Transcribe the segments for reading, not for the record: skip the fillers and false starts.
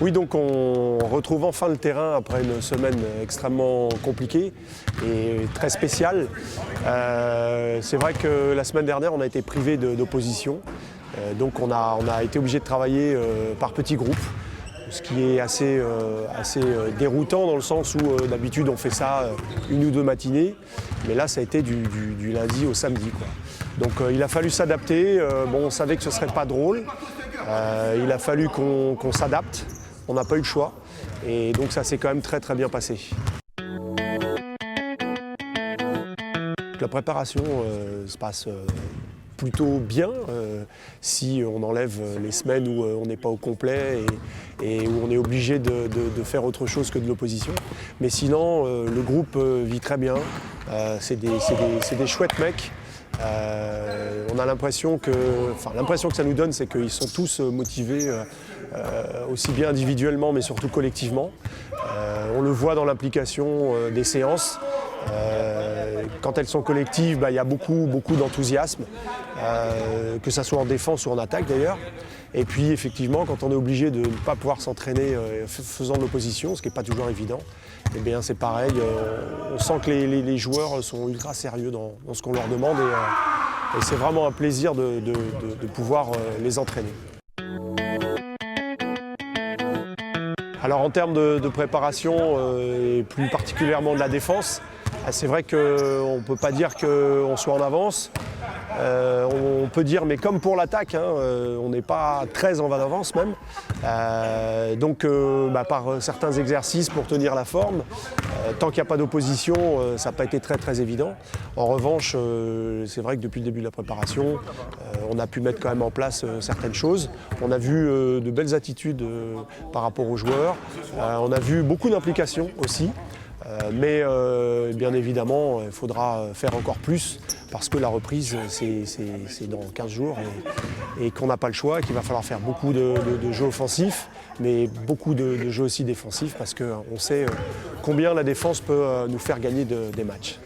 Oui, donc on retrouve enfin le terrain après une semaine extrêmement compliquée et très spéciale. C'est vrai que la semaine dernière, on a été privé d'opposition. Donc on a été obligé de travailler par petits groupes, ce qui est assez déroutant dans le sens où d'habitude on fait ça une ou deux matinées, mais là ça a été du lundi au samedi, quoi. Donc il a fallu s'adapter. Bon, on savait que ce ne serait pas drôle. Il a fallu qu'on s'adapte. On n'a pas eu le choix. Et donc ça s'est quand même très très bien passé. La préparation se passe plutôt bien si on enlève les semaines où on n'est pas au complet et où on est obligé de faire autre chose que de l'opposition. Mais sinon, le groupe vit très bien. C'est des chouettes mecs. On a l'impression que ça nous donne, c'est qu'ils sont tous motivés, aussi bien individuellement mais surtout collectivement. On le voit dans l'implication des séances. Quand elles sont collectives, il y a beaucoup d'enthousiasme, que ce soit en défense ou en attaque d'ailleurs. Et puis effectivement, quand on est obligé de ne pas pouvoir s'entraîner faisant de l'opposition, ce qui n'est pas toujours évident, eh bien c'est pareil, on sent que les joueurs sont ultra sérieux dans ce qu'on leur demande et c'est vraiment un plaisir de pouvoir les entraîner. Alors en termes de préparation et plus particulièrement de la défense, c'est vrai qu'on ne peut pas dire qu'on soit en avance. On peut dire, mais comme pour l'attaque, on n'est pas très en avance même. Donc par certains exercices pour tenir la forme, tant qu'il n'y a pas d'opposition, ça n'a pas été très évident. En revanche, c'est vrai que depuis le début de la préparation, on a pu mettre quand même en place certaines choses. On a vu de belles attitudes par rapport aux joueurs. On a vu beaucoup d'implications aussi. Mais bien évidemment, il faudra faire encore plus parce que la reprise, c'est dans 15 jours et qu'on n'a pas le choix, qu'il va falloir faire beaucoup de jeux offensifs, mais beaucoup de jeux aussi défensifs parce qu'on sait combien la défense peut nous faire gagner des matchs.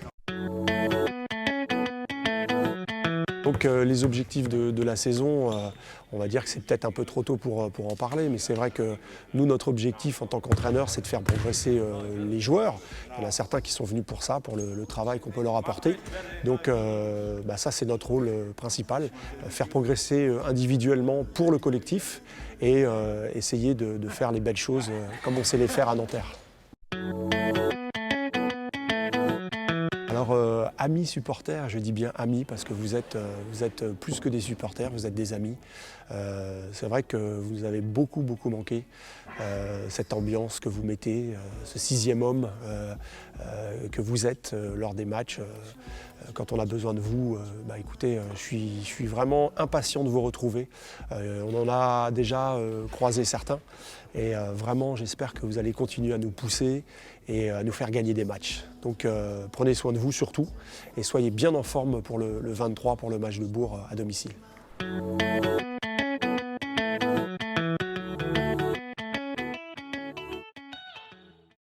Donc les objectifs de la saison, on va dire que c'est peut-être un peu trop tôt pour en parler, mais c'est vrai que nous, notre objectif en tant qu'entraîneur, c'est de faire progresser les joueurs. Il y en a certains qui sont venus pour ça, pour le travail qu'on peut leur apporter. Donc ça, c'est notre rôle principal, faire progresser individuellement pour le collectif et essayer de faire les belles choses comme on sait les faire à Nanterre. Alors, amis supporters, je dis bien amis parce que vous êtes plus que des supporters, vous êtes des amis. C'est vrai que vous avez beaucoup manqué cette ambiance que vous mettez, ce sixième homme que vous êtes lors des matchs. Quand on a besoin de vous, écoutez, je suis vraiment impatient de vous retrouver. On en a déjà croisé certains et vraiment j'espère que vous allez continuer à nous pousser et à nous faire gagner des matchs. Donc prenez soin de vous surtout et soyez bien en forme pour le 23 pour le match de Bourg à domicile.